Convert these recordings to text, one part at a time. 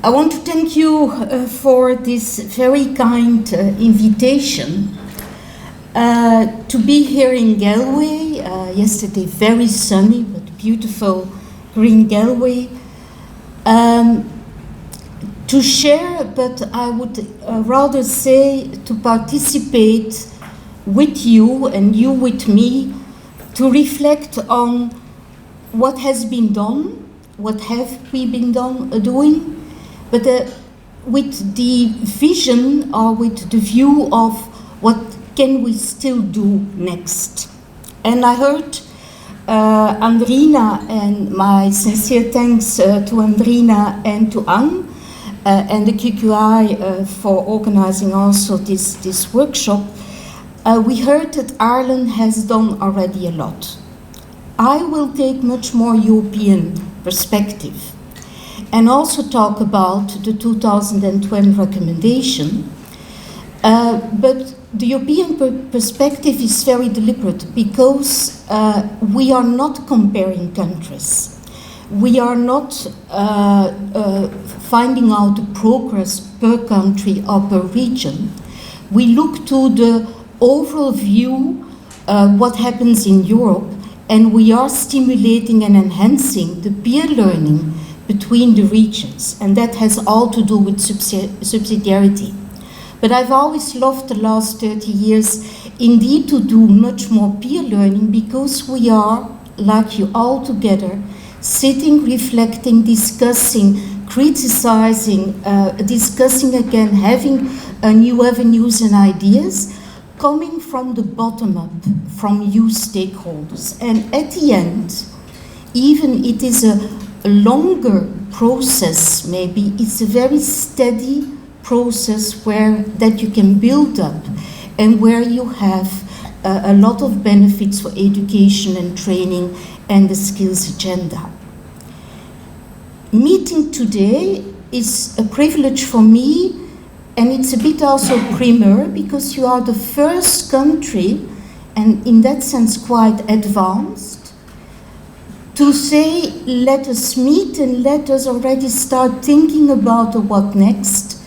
I want to thank you for this very kind invitation to be here in Galway. Yesterday, very sunny but beautiful green Galway. To share, but I would rather say to participate with you and you with me, to reflect on what has been done, what have we been doing, but with the vision or with the view of what can we still do next. And I heard Andrina, and my sincere thanks to Andrina and to Anne and the QQI for organizing also this workshop. We heard that Ireland has done already a lot. I will take much more European perspective and also talk about the 2020 recommendation. But the European perspective is very deliberate because we are not comparing countries. We are not finding out the progress per country or per region. We look to the overall view, what happens in Europe, and we are stimulating and enhancing the peer learning between the regions, and that has all to do with subsidiarity. But I've always loved the last 30 years indeed to do much more peer learning because we are, like you all together, sitting, reflecting, discussing, criticizing, discussing again, having new avenues and ideas, coming from the bottom up, from you stakeholders. And at the end, even it is a longer process, maybe, it's a very steady process where that you can build up and where you have a lot of benefits for education and training and the skills agenda. Meeting today is a privilege for me, and it's a bit also primeur because you are the first country, and in that sense quite advanced, to say let us meet and let us already start thinking about what next,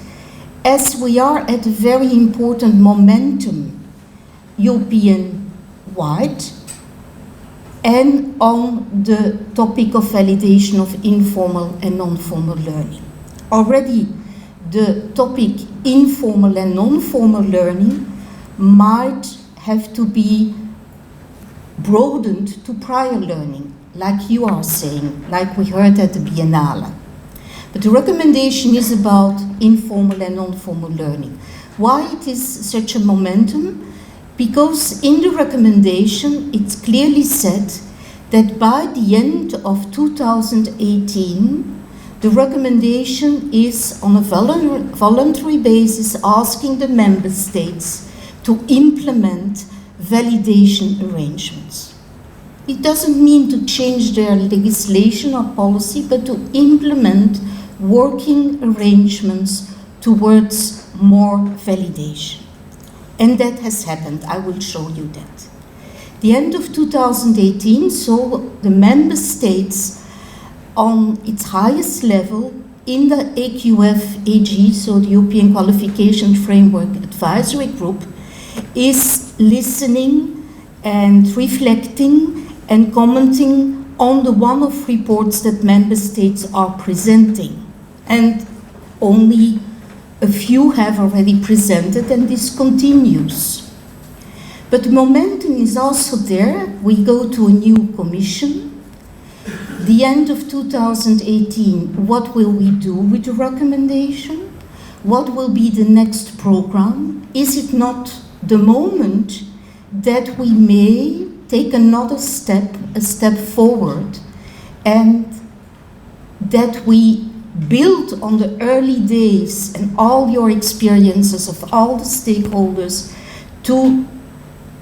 as we are at a very important momentum, European-wide, and on the topic of validation of informal and non-formal learning. Already the topic informal and non-formal learning might have to be broadened to prior learning, like you are saying, like we heard at the Biennale. But the recommendation is about informal and non-formal learning. Why it is such a momentum? Because in the recommendation, it's clearly said that by the end of 2018, the recommendation is on a voluntary basis asking the member states to implement validation arrangements. It doesn't mean to change their legislation or policy, but to implement working arrangements towards more validation. And that has happened. I will show you that. The end of 2018 saw the member states on its highest level in the AQF AG, so the European Qualification Framework Advisory Group, is listening and reflecting and commenting on the one-off reports that member states are presenting. And only a few have already presented, and this continues. But the momentum is also there. We go to a new commission. The end of 2018, what will we do with the recommendation? What will be the next program? Is it not the moment that we may take another step, a step forward, and that we build on the early days and all your experiences of all the stakeholders to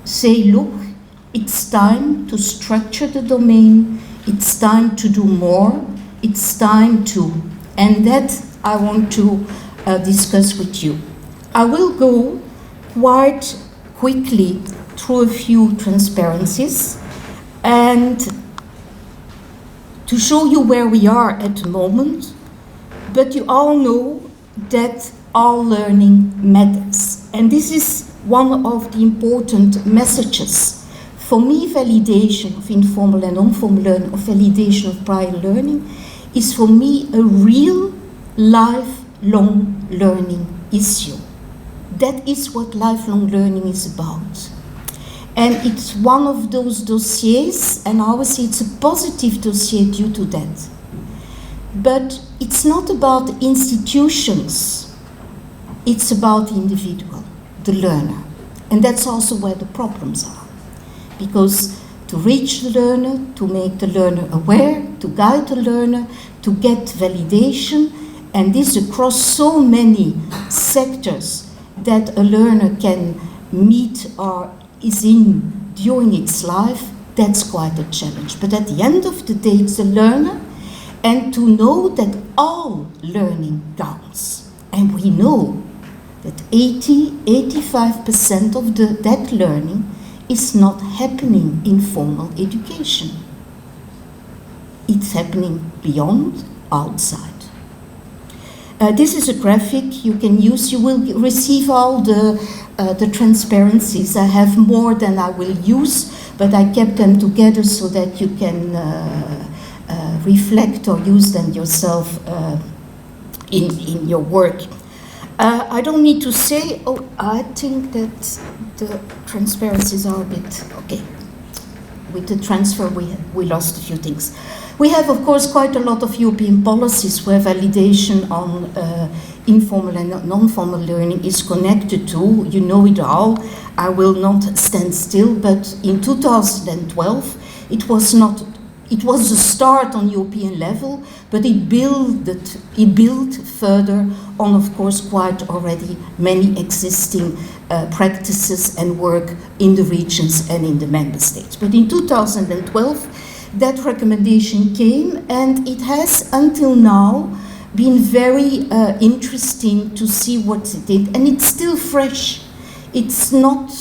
say, look, it's time to structure the domain, it's time to do more, it's time to, and that I want to discuss with you. I will go quite quickly through a few transparencies and to show you where we are at the moment. But you all know that all learning matters. And this is one of the important messages. For me, validation of informal and non-formal learning, or validation of prior learning, is for me a real lifelong learning issue. That is what lifelong learning is about. And it's one of those dossiers, and I would say it's a positive dossier due to that. But it's not about the institutions, it's about the individual, the learner. And that's also where the problems are. Because to reach the learner, to make the learner aware, to guide the learner, to get validation, and this across so many sectors that a learner can meet or is in during its life, that's quite a challenge. But at the end of the day, it's the learner, and to know that all learning counts. And we know that 80-85% of that learning is not happening in formal education. It's happening beyond, outside. This is a graphic you can use. You will receive all the transparencies. I have more than I will use, but I kept them together so that you can reflect or use them yourself in your work. I don't need to say, I think that the transparencies are a bit, okay. With the transfer, we lost a few things. We have, of course, quite a lot of European policies where validation on informal and non-formal learning is connected to. You know it all. I will not stand still, but in 2012, it was a start on European level, but it built further on, of course, quite already many existing practices and work in the regions and in the member states. But in 2012, that recommendation came, and it has until now been very interesting to see what it did, and it's still fresh. It's not,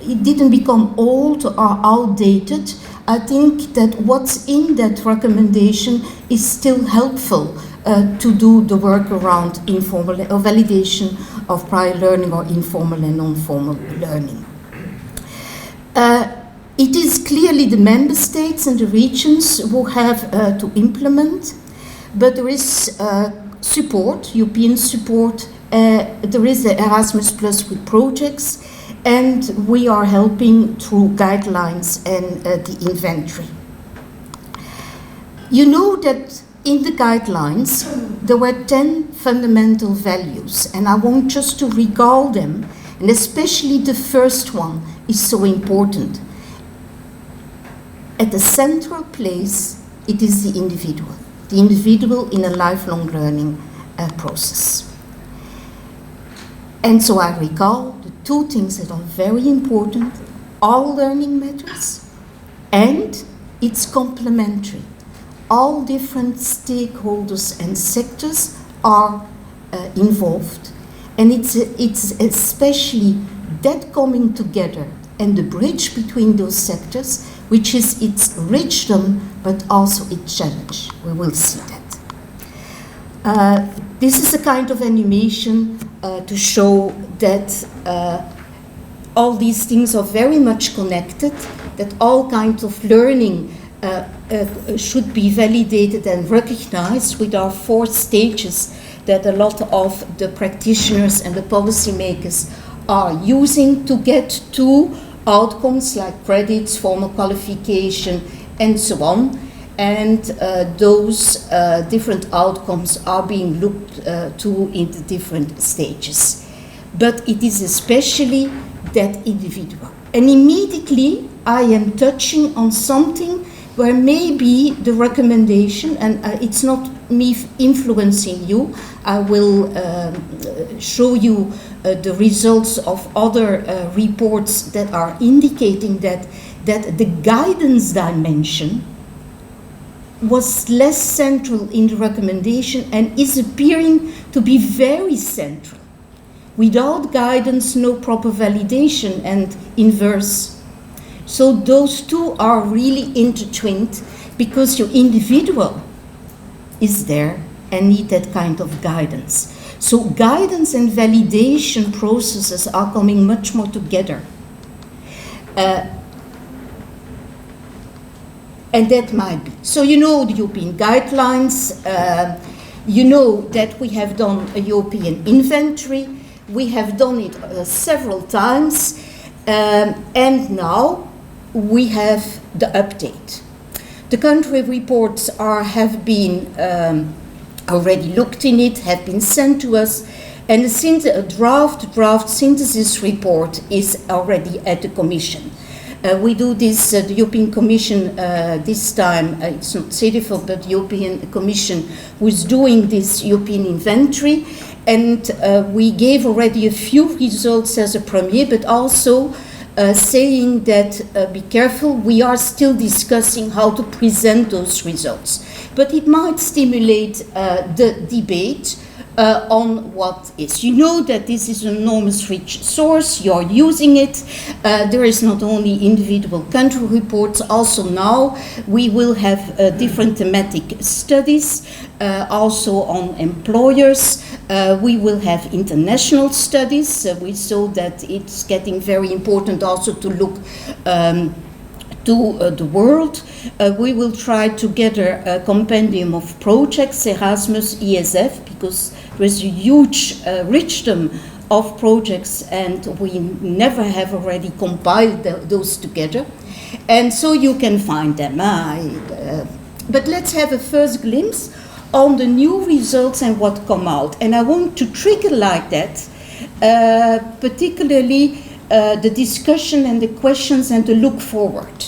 it didn't become old or outdated. I think that what's in that recommendation is still helpful to do the work around informal or validation of prior learning or informal and non-formal learning. It is clearly the member states and the regions who have to implement, but there is support, European support. There is the Erasmus Plus with projects, and we are helping through guidelines and the inventory. You know that in the guidelines there were 10 fundamental values, and I want just to recall them, and especially the first one is so important. At the central place, it is the individual in a lifelong learning process. And so I recall the two things that are very important: all learning matters, and it's complementary. All different stakeholders and sectors are involved, and it's especially that coming together and the bridge between those sectors, which is its richdom, but also its challenge. We will see that. This is a kind of animation to show that all these things are very much connected, that all kinds of learning should be validated and recognized with our 4 stages that a lot of the practitioners and the policymakers are using to get to outcomes like credits, formal qualification, and so on. And those different outcomes are being looked to in the different stages. But it is especially that individual. And immediately I am touching on something where maybe the recommendation, and it's not me influencing you, I will show you the results of other reports that are indicating that the guidance dimension was less central in the recommendation and is appearing to be very central. Without guidance, no proper validation, and inverse. So those two are really intertwined, because your individual is there, and need that kind of guidance. So guidance and validation processes are coming much more together. And that might be. So you know the European guidelines, you know that we have done a European inventory, we have done it several times, and now we have the update. The country reports have been already looked in it, have been sent to us, and a draft synthesis report is already at the Commission. We do this, the European Commission this time, it's not CEDEFOP, but the European Commission who is doing this European inventory, and we gave already a few results as a premier, but also saying that be careful, we are still discussing how to present those results. But it might stimulate the debate on what is. You know that this is an enormous rich source, you're using it. There is not only individual country reports, also now we will have different thematic studies, also on employers. We will have international studies. We saw that it's getting very important also to look to the world. We will try to gather a compendium of projects, Erasmus, ESF, because there is a huge richdom of projects and we never have already compiled those together. And so you can find them. But let's have a first glimpse on the new results and what come out. And I want to trigger like that, particularly the discussion and the questions and the look forward.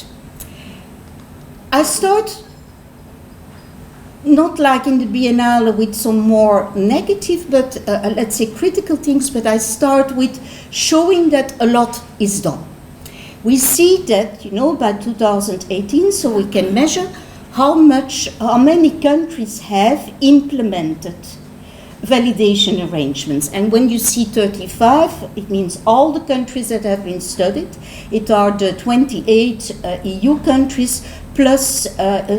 I start not like in the Biennale with some more negative, but let's say critical things, but I start with showing that a lot is done. We see that, you know, by 2018, so we can measure how many countries have implemented validation arrangements. And when you see 35, it means all the countries that have been studied. It are the 28 EU countries plus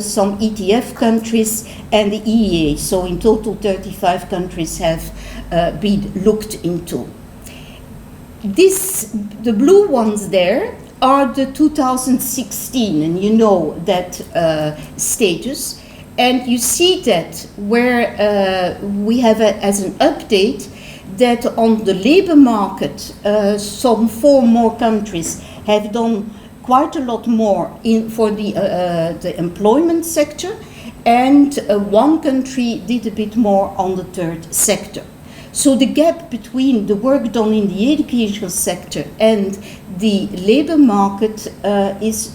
some ETF countries and the EEA. So in total 35 countries have been looked into. The blue ones there are the 2016, and you know that status. And you see that where we have as an update that on the labor market, some 4 more countries have done quite a lot more for the employment sector, and 1 country did a bit more on the 3rd sector. So the gap between the work done in the educational sector and the labor market is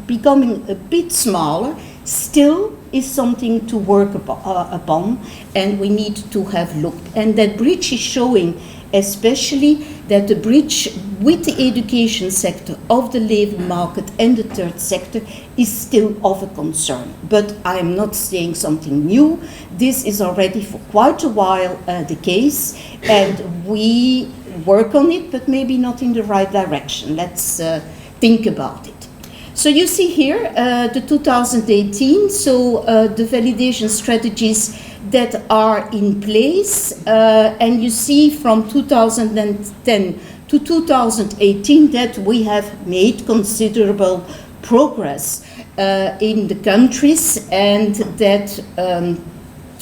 becoming a bit smaller. Still is something to work upon, and we need to have looked. And that bridge is showing especially that the bridge with the education sector of the labor market and the 3rd sector is still of a concern. But I am not saying something new. This is already for quite a while the case, and we work on it, but maybe not in the right direction. Let's think about it. So you see here the 2018, so the validation strategies that are in place, and you see from 2010 to 2018 that we have made considerable progress in the countries, and that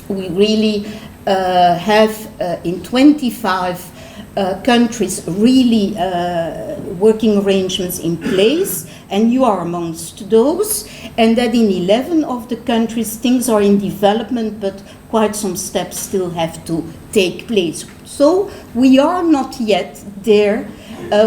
we really have in 25 countries really working arrangements in place, and you are amongst those, and that in 11 of the countries things are in development, but quite some steps still have to take place. So we are not yet there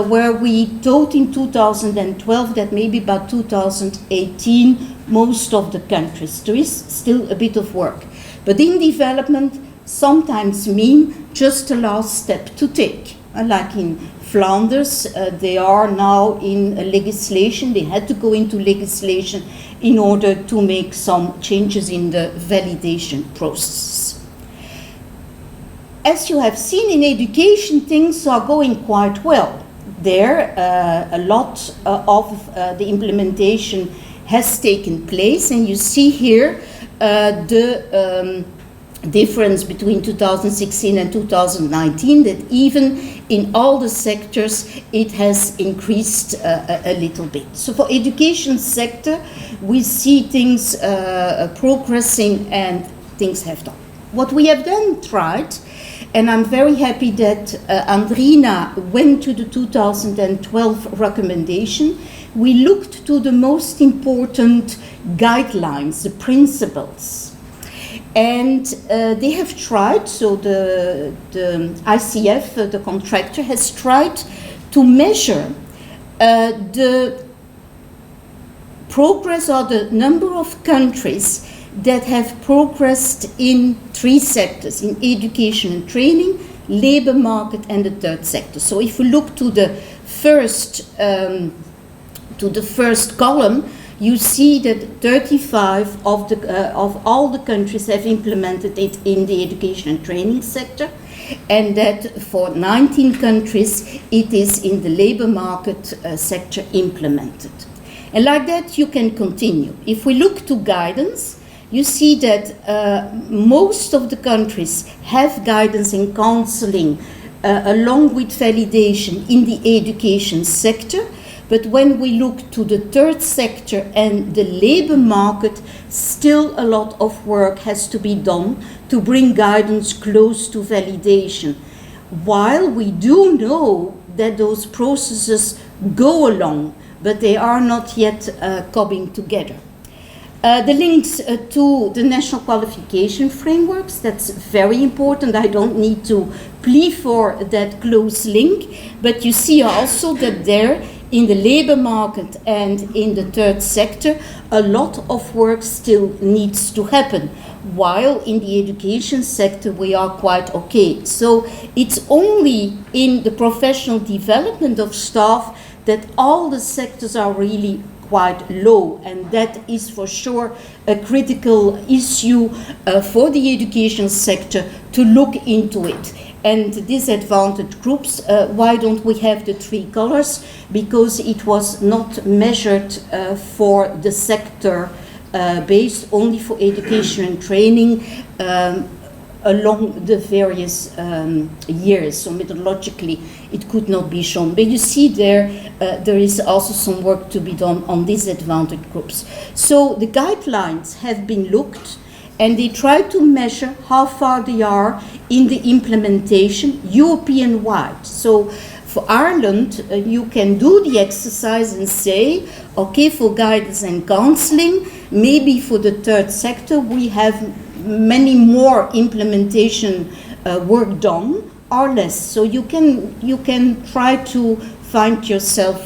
where we thought in 2012 that maybe by 2018 most of the countries. There is still a bit of work, but in development sometimes mean just the last step to take. Like in Flanders, they are now in legislation. They had to go into legislation in order to make some changes in the validation process. As you have seen in education, things are going quite well. There, a lot of the implementation has taken place, and you see here the difference between 2016 and 2019, that even in all the sectors it has increased a little bit. So for education sector, we see things progressing and things have done. What we have then tried, and I'm very happy that Andrina went to the 2012 recommendation, we looked to the most important guidelines, the principles. And they have tried, so the ICF, the contractor, has tried to measure the progress or the number of countries that have progressed in three sectors, in education and training, labor market, and the third sector. So if we look to the first column, you see that 35 of all the countries have implemented it in the education and training sector, and that for 19 countries it is in the labor market sector implemented. And like that you can continue. If we look to guidance, you see that most of the countries have guidance and counseling along with validation in the education sector. But when we look to the third sector and the labor market, still a lot of work has to be done to bring guidance close to validation. While we do know that those processes go along, but they are not yet coming together. The links to the national qualification frameworks, that's very important. I don't need to plead for that close link, but you see also that there, in the labor market and in the third sector, a lot of work still needs to happen, while in the education sector we are quite okay. So it's only in the professional development of staff that all the sectors are really quite low, and that is for sure a critical issue for the education sector to look into it. And disadvantaged groups, why don't we have the three colors? Because it was not measured for the sector based only for education and training along the various years. So methodologically it could not be shown. But you see there is also some work to be done on disadvantaged groups. So the guidelines have been looked, and they try to measure how far they are in the implementation European-wide. So for Ireland, you can do the exercise and say, okay, for guidance and counseling, maybe for the third sector, we have many more implementation work done or less. So you can try to find yourself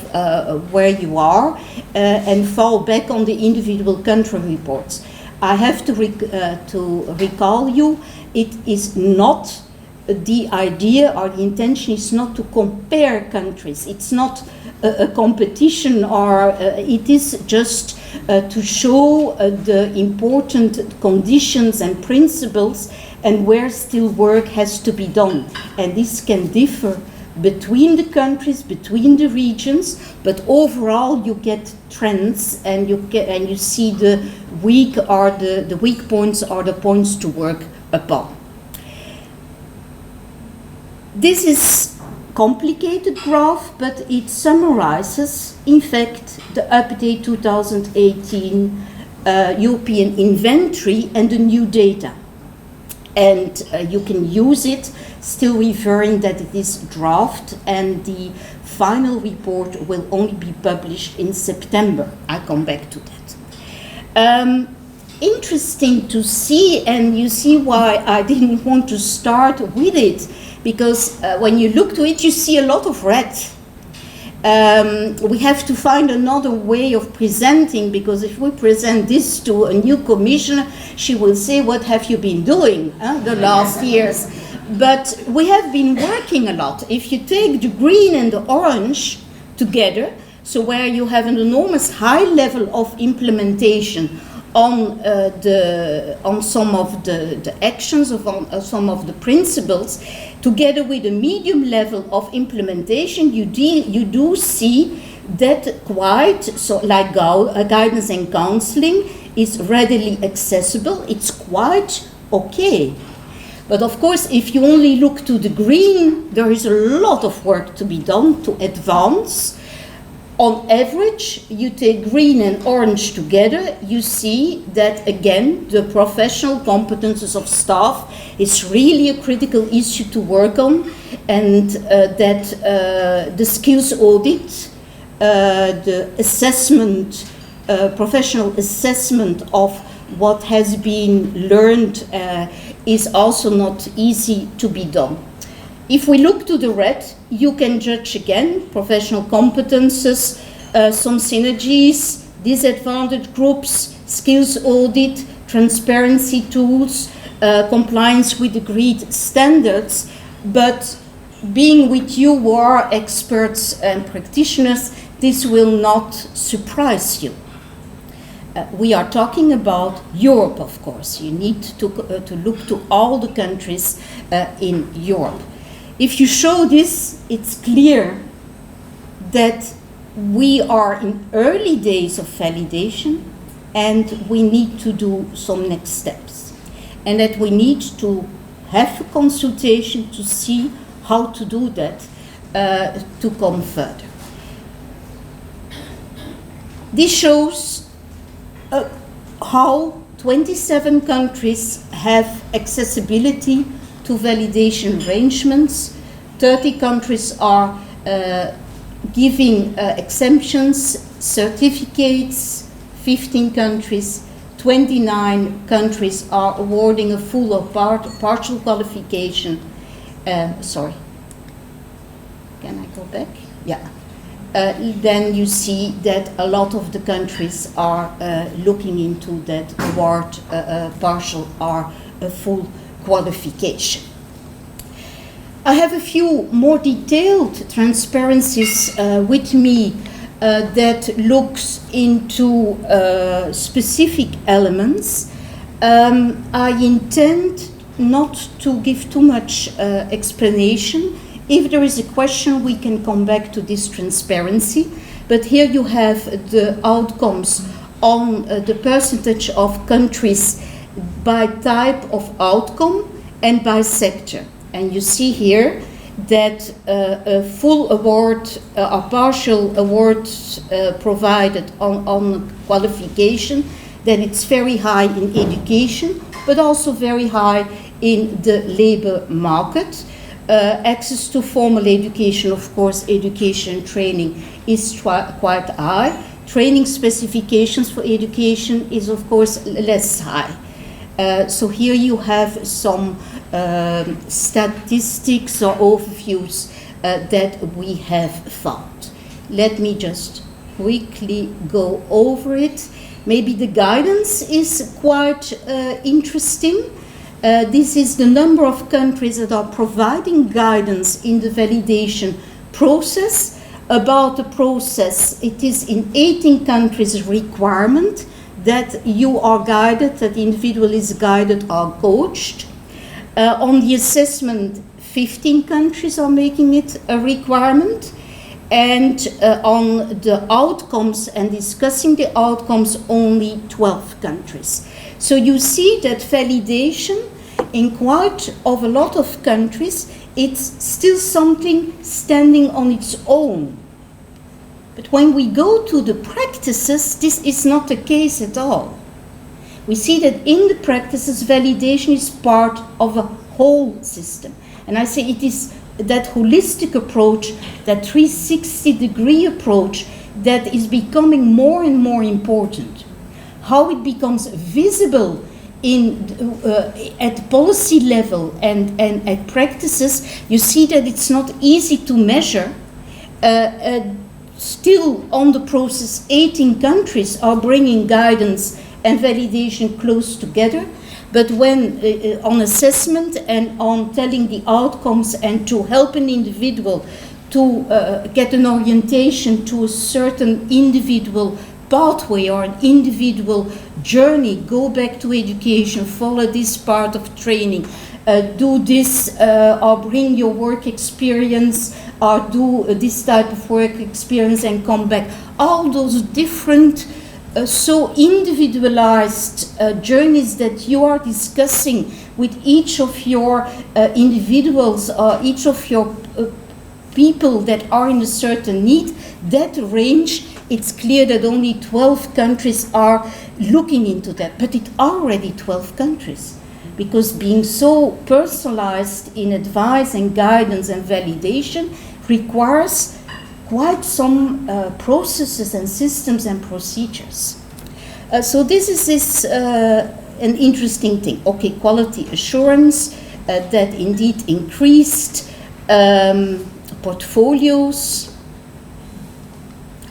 where you are and fall back on the individual country reports. I have to recall you, it is not the idea or the intention is not to compare countries. It's not a competition, or it is just to show the important conditions and principles and where still work has to be done. And this can differ between the countries, between the regions, but overall you get trends, and you see the weak or the weak points or the points to work upon. This is complicated graph, but it summarizes, in fact, the update 2018 European inventory and the new data. And you can use it, still referring that it is draft, and the final report will only be published in September. I'll come back to that. Interesting to see, and you see why I didn't want to start with it, because when you look to it, you see a lot of red. We have to find another way of presenting, because if we present this to a new commissioner, she will say, what have you been doing the last years? But we have been working a lot. If you take the green and the orange together, so where you have an enormous high level of implementation on some of the actions, on some of the principles, together with a medium level of implementation, you do see that quite, so like guidance and counseling is readily accessible. It's quite okay. But of course, if you only look to the green, there is a lot of work to be done to advance. On average, you take green and orange together, you see that again, the professional competences of staff is really a critical issue to work on, and that the skills audit, the assessment, professional assessment of what has been learned is also not easy to be done. If we look to the red, you can judge again professional competences, some synergies, disadvantaged groups, skills audit, transparency tools, compliance with agreed standards. But being with you who are experts and practitioners, this will not surprise you. We are talking about Europe, of course. You need to look to all the countries in Europe. If you show this, it's clear that we are in early days of validation and we need to do some next steps. And that we need to have a consultation to see how to do that to come further. This shows how 27 countries have accessibility to validation arrangements. 30 countries are giving exemptions, certificates. 15 countries, 29 countries are awarding a full or partial qualification. Sorry, can I go back? Yeah. Then you see that a lot of the countries are looking into that award, partial or a full qualification. I have a few more detailed transparencies with me that looks into specific elements. I intend not to give too much explanation. If there is a question, we can come back to this transparency. But here you have the outcomes on the percentage of countries by type of outcome and by sector. And you see here that a full award or partial award provided on qualification, that it's very high in education, but also very high in the labor market. Access to formal education, of course, education and training is quite high. Training specifications for education is, of course, less high. So here you have some statistics or overviews that we have found. Let me just quickly go over it. Maybe the guidance is quite interesting. This is the number of countries that are providing guidance in the validation process. About the process, it is in 18 countries requirement that you are guided, that the individual is guided or coached. On the assessment, 15 countries are making it a requirement. And on the outcomes and discussing the outcomes, only 12 countries. So you see that validation in quite of a lot of countries, it's still something standing on its own. But when we go to the practices, this is not the case at all. We see that in the practices, validation is part of a whole system. And I say it is that holistic approach, that 360-degree approach, that is becoming more and more important. How it becomes visible at policy level and at practices, you see that it's not easy to measure. Still on the process, 18 countries are bringing guidance and validation close together. But when on assessment and on telling the outcomes and to help an individual to get an orientation to a certain individual pathway or an individual journey, go back to education, follow this part of training, do this or bring your work experience or do this type of work experience and come back. All those different so individualized journeys that you are discussing with each of your individuals or each of your people that are in a certain need, that range, it's clear that only 12 countries are looking into that, but it's already 12 countries. Because being so personalized in advice and guidance and validation requires quite some processes and systems and procedures. So this is an interesting thing. Okay, quality assurance, that indeed increased portfolios.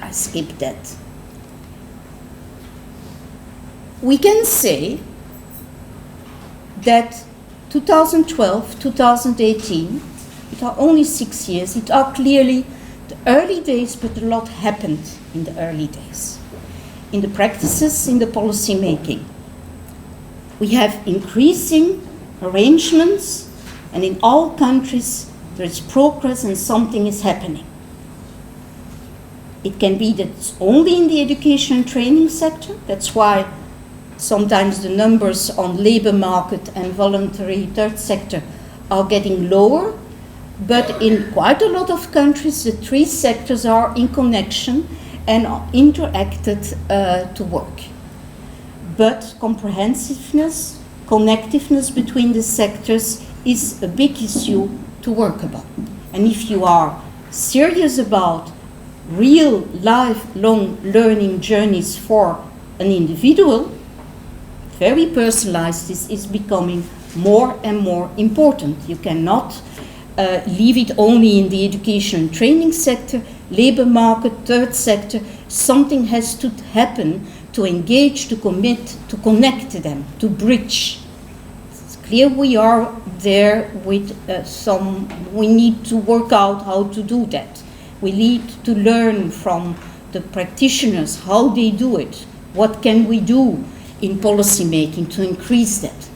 I skipped that. We can say that 2012, 2018, it are only 6 years, it are clearly the early days, but a lot happened in the early days. In the practices, in the policy making. We have increasing arrangements, and in all countries there is progress and something is happening. It can be that it's only in the education and training sector, that's why sometimes the numbers on labor market and voluntary third sector are getting lower, but in quite a lot of countries the three sectors are in connection and are interacted to work. But comprehensiveness, connectiveness between the sectors is a big issue to work about. And if you are serious about real lifelong learning journeys for an individual, very personalized, this is becoming more and more important. You cannot leave it only in the education and training sector, labor market, third sector. Something has to happen to engage, to commit, to connect them, to bridge. It's clear we are there with we need to work out how to do that. We need to learn from the practitioners how they do it. What can we do in policy making to increase that?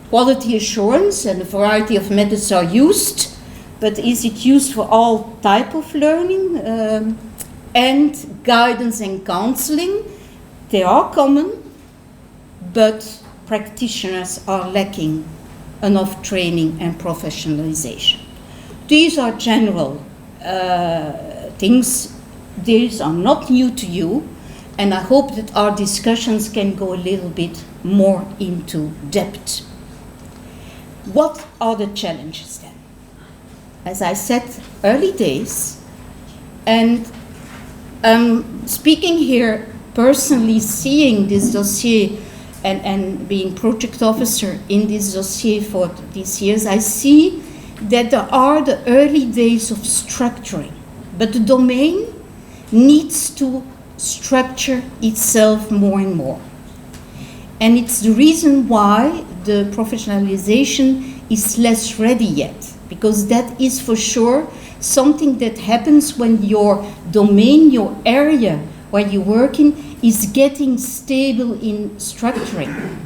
Quality assurance and a variety of methods are used, but is it used for all type of learning? And guidance and counseling, they are common, but practitioners are lacking enough training and professionalization. These are general things. These are not new to you, and I hope that our discussions can go a little bit more into depth. What are the challenges then? As I said, early days, and speaking here personally, seeing this dossier and being project officer in this dossier for these years, I see that there are the early days of structuring, but the domain needs to structure itself more and more. And it's the reason why the professionalization is less ready yet, because that is for sure something that happens when your domain, your area where you work in, is getting stable in structuring.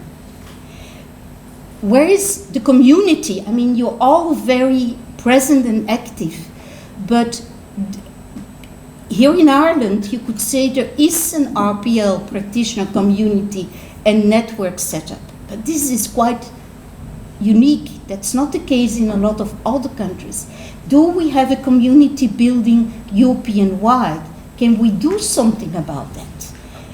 Where is the community? I mean, you're all very present and active, but here in Ireland, you could say there is an RPL practitioner community and network setup, but this is quite unique. That's not the case in a lot of other countries. Do we have a community building European-wide? Can we do something about that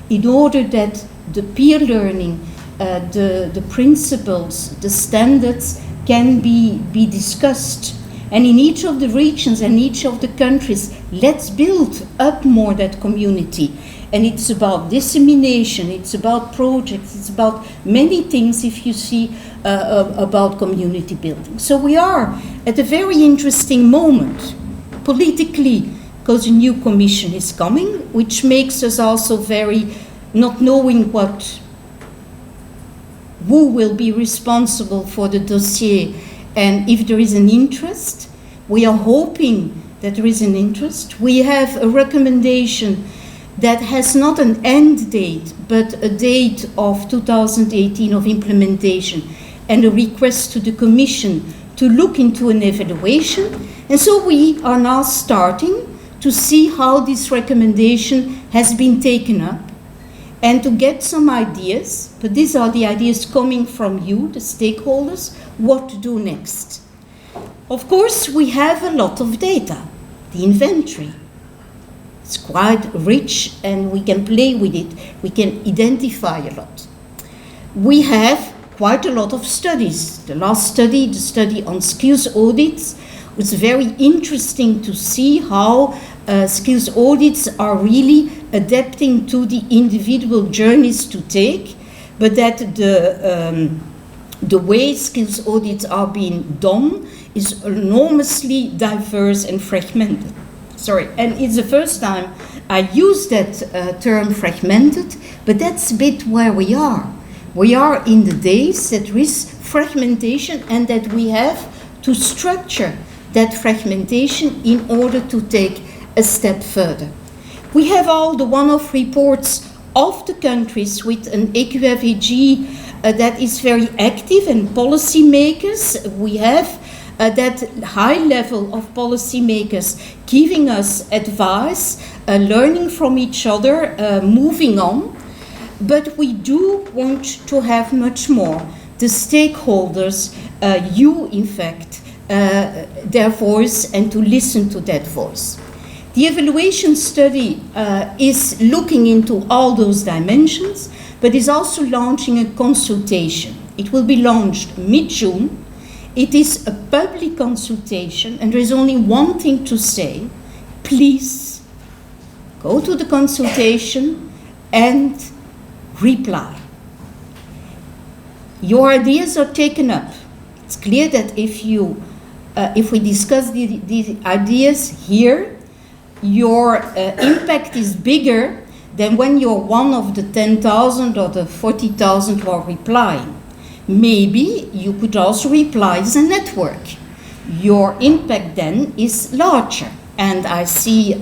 in order that the peer learning, the principles, the standards can be discussed? And in each of the regions and each of the countries, let's build up more that community. And it's about dissemination, it's about projects, it's about many things if you see about community building. So we are at a very interesting moment politically, because a new commission is coming, which makes us also very not knowing who will be responsible for the dossier, and if there is an interest. We are hoping that there is an interest. We have a recommendation that has not an end date, but a date of 2018 of implementation, and a request to the Commission to look into an evaluation. And so we are now starting to see how this recommendation has been taken up and to get some ideas, but these are the ideas coming from you, the stakeholders, what to do next. Of course, we have a lot of data, the inventory. It's quite rich and we can play with it, we can identify a lot. We have quite a lot of studies. The last study, the study on skills audits, was very interesting to see how skills audits are really adapting to the individual journeys to take, but that the way skills audits are being done is enormously diverse and fragmented. And it's the first time I use that term fragmented, but that's a bit where we are. We are in the days that there is fragmentation and that we have to structure that fragmentation in order to take a step further. We have all the one-off reports of the countries with an EQFAG that is very active, and policymakers. We have that high level of policymakers giving us advice, learning from each other, moving on. But we do want to have much more. The stakeholders, you in fact, their voice, and to listen to that voice. The evaluation study is looking into all those dimensions, but is also launching a consultation. It will be launched mid-June. It is a public consultation, and there is only one thing to say. Please go to the consultation and reply. Your ideas are taken up. It's clear that if we discuss the ideas here, your impact is bigger than when you're one of the 10,000 or the 40,000 who are replying. Maybe you could also reply as a network. Your impact then is larger. And I see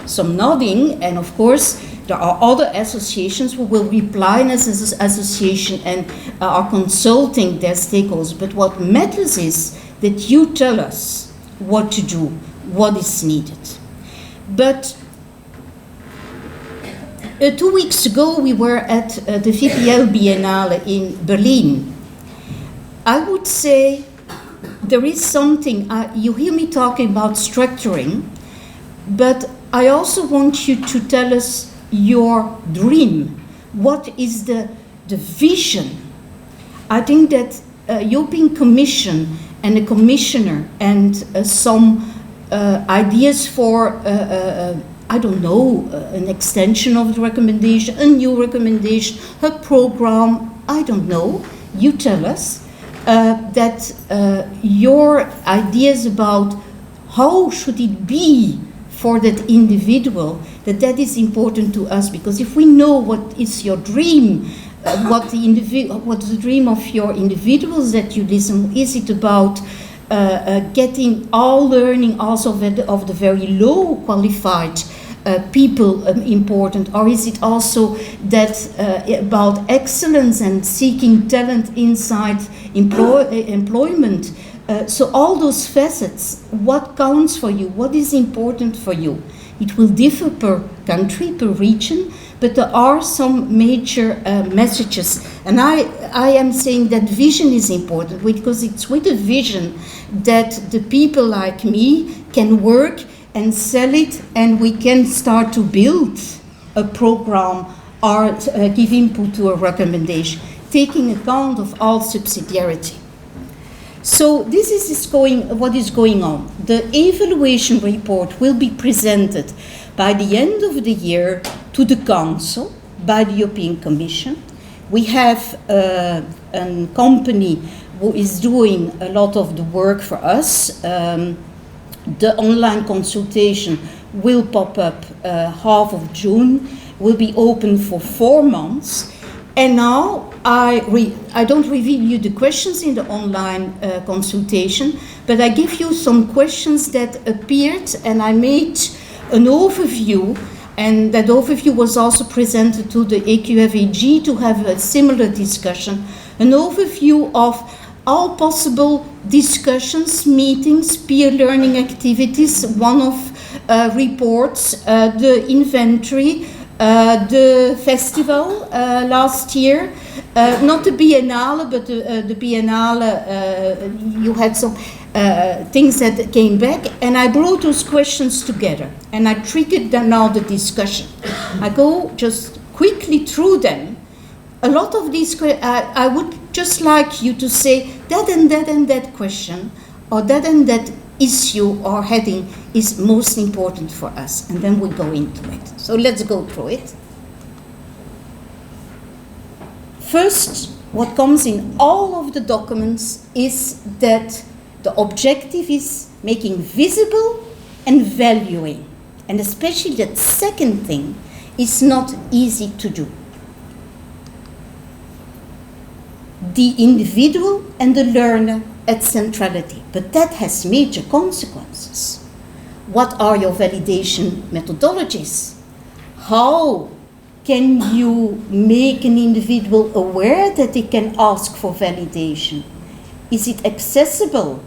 some nodding, and of course there are other associations who will reply as an association and are consulting their stakeholders. But what matters is that you tell us what to do, what is needed. But 2 weeks ago we were at the VPL Biennale in Berlin. I would say there is something, you hear me talking about structuring, but I also want you to tell us your dream. What is the vision? I think that European Commission and a commissioner and some ideas for, I don't know, an extension of the recommendation, a new recommendation, a program, I don't know. You tell us that your ideas about how should it be for that individual, that is important to us, because if we know what is your dream, what's the dream of your individuals that you listen, is it about getting all learning also of the very low qualified people important, or is it also that about excellence and seeking talent inside employment? So all those facets, what counts for you, what is important for you? It will differ per country, per region, but there are some major messages. And I am saying that vision is important, because it's with a vision that the people like me can work and sell it, and we can start to build a program or give input to a recommendation, taking account of all subsidiarity. So this is what is going on. The evaluation report will be presented by the end of the year to the Council by the European Commission. We have a company who is doing a lot of the work for us. The online consultation will pop up half of June, will be open for 4 months. And now I don't reveal you the questions in the online consultation, but I give you some questions that appeared, and I made an overview, and that overview was also presented to the EQFAG to have a similar discussion, an overview of all possible discussions, meetings, peer learning activities, one-off reports, the inventory, The festival last year, not the Biennale, but the Biennale, you had some things that came back, and I brought those questions together, and I triggered them now the discussion. I go just quickly through them. A lot of these, I would just like you to say that and that and that question, or that and that issue or heading is most important for us, and then we go into it. So let's go through it. First, what comes in all of the documents is that the objective is making visible and valuing, and especially that second thing is not easy to do. The individual and the learner at centrality, but that has major consequences. What are your validation methodologies? How can you make an individual aware that they can ask for validation? Is it accessible?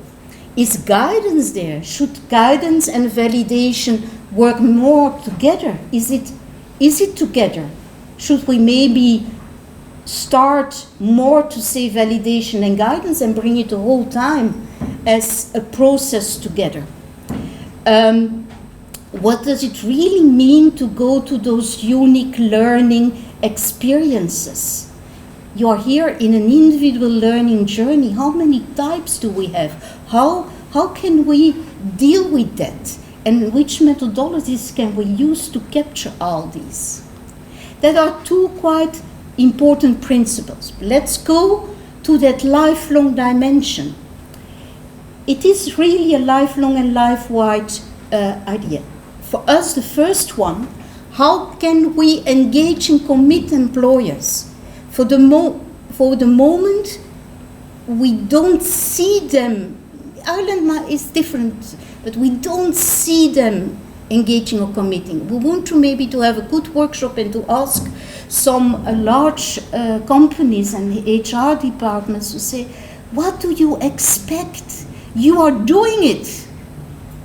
Is guidance there? Should guidance and validation work more together? Is it together? Should we maybe start more to say validation and guidance and bring it the whole time as a process together? What does it really mean to go to those unique learning experiences? You are here in an individual learning journey. How many types do we have? How can we deal with that? And which methodologies can we use to capture all these? There are two quite important principles. Let's go to that lifelong dimension. It is really a lifelong and life-wide idea. For us, the first one, how can we engage and commit employers? For the moment, we don't see them. Ireland is different, but we don't see them engaging or committing. We want to maybe to have a good workshop and to ask some large companies and HR departments to say, what do you expect? You are doing it.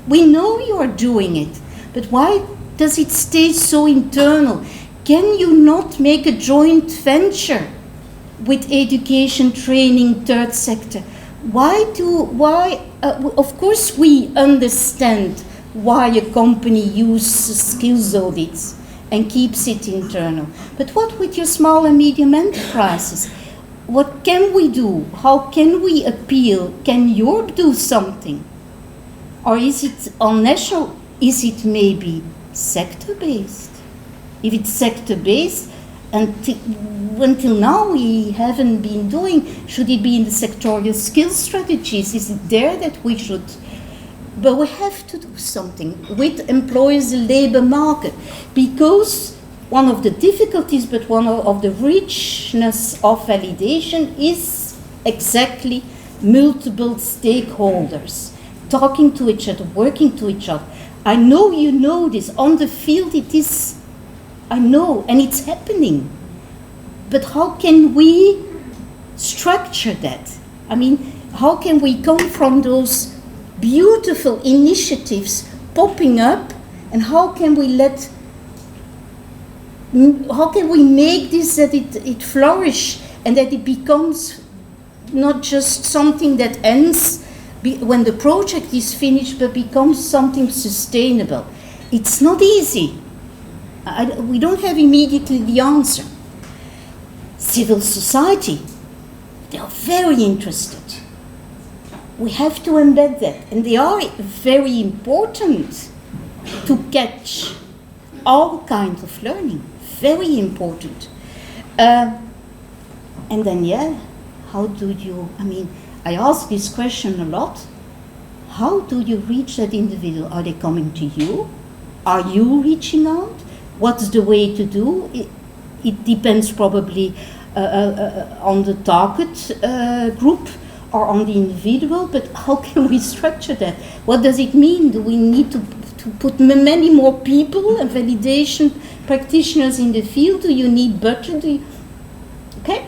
We know you are doing it, but why does it stay so internal? Can you not make a joint venture with education, training, third sector? Of course we understand why a company uses skills audits and keeps it internal. But what with your small and medium enterprises? What can we do? How can we appeal? Can Europe do something? Or is it on national? Is it maybe sector-based? If it's sector-based, until now we haven't been doing, should it be in the sectorial skills strategies? Is it there that we should? But we have to do something with employers, the labor market, because one of the difficulties, but one of the richness of validation is exactly multiple stakeholders talking to each other, working to each other. I know you know this. On the field it is, I know, and it's happening. But how can we structure that? I mean, how can we come from those beautiful initiatives popping up, and how can we make this that it flourish and that it becomes not just something that ends when the project is finished, but becomes something sustainable? It's not easy. We don't have immediately the answer. Civil society, they are very interested. We have to embed that, and they are very important to catch all kinds of learning. Very important. And then, how do you, I ask this question a lot. How do you reach that individual? Are they coming to you? Are you reaching out? What's the way to do? It depends probably on the target group or on the individual, but how can we structure that? What does it mean? Do we need to put many more people and validation practitioners in the field? Do you need budget? Okay?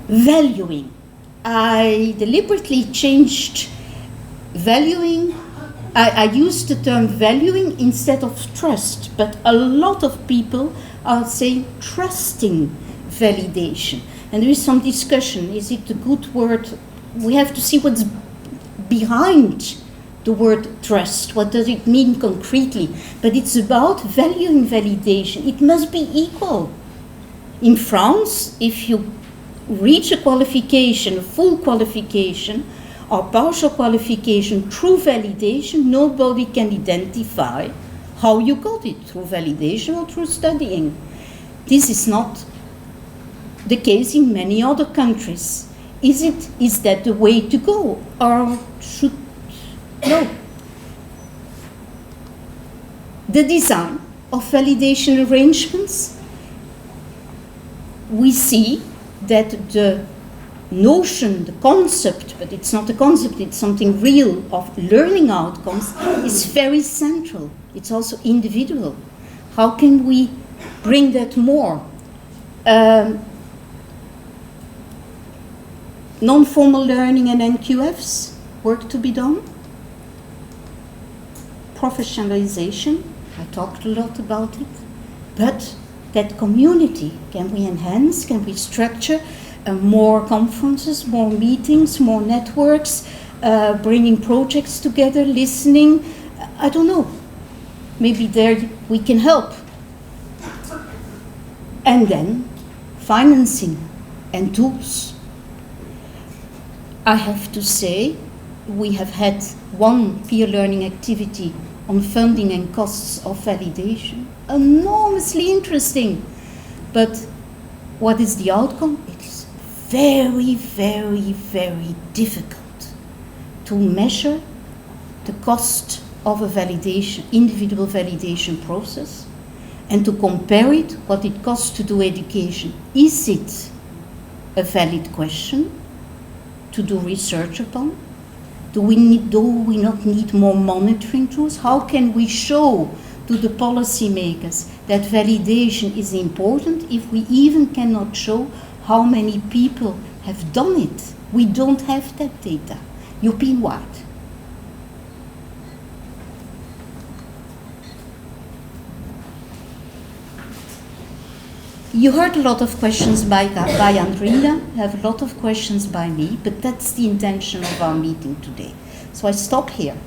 Valuing. I deliberately changed valuing. I use the term valuing instead of trust, but a lot of people are saying trusting validation. And there is some discussion, is it a good word? We have to see what's behind the word trust. What does it mean concretely? But it's about valuing validation. It must be equal. In France, if you reach a qualification, a full qualification, or partial qualification through validation, nobody can identify how you got it, through validation or through studying. This is not the case in many other countries. Is that the way to go, or should no? The design of validation arrangements, we see that the notion, the concept, but it's not a concept, it's something real, of learning outcomes is very central. It's also individual. How can we bring that more? Non-formal learning and NQFs, work to be done. Professionalization, I talked a lot about it, but that community, can we enhance, can we structure more conferences, more meetings, more networks, bringing projects together, listening, I don't know, maybe there we can help. And then financing and tools. I have to say, we have had one peer learning activity on funding and costs of validation. Enormously interesting. But what is the outcome? It is very, very, very difficult to measure the cost of a validation, individual validation process, and to compare it, what it costs to do education. Is it a valid question to do research upon? Do we not need more monitoring tools? How can we show to the policymakers that validation is important if we even cannot show how many people have done it? We don't have that data, European-wide. You heard a lot of questions by Andrea, have a lot of questions by me, but that's the intention of our meeting today. So I stop here.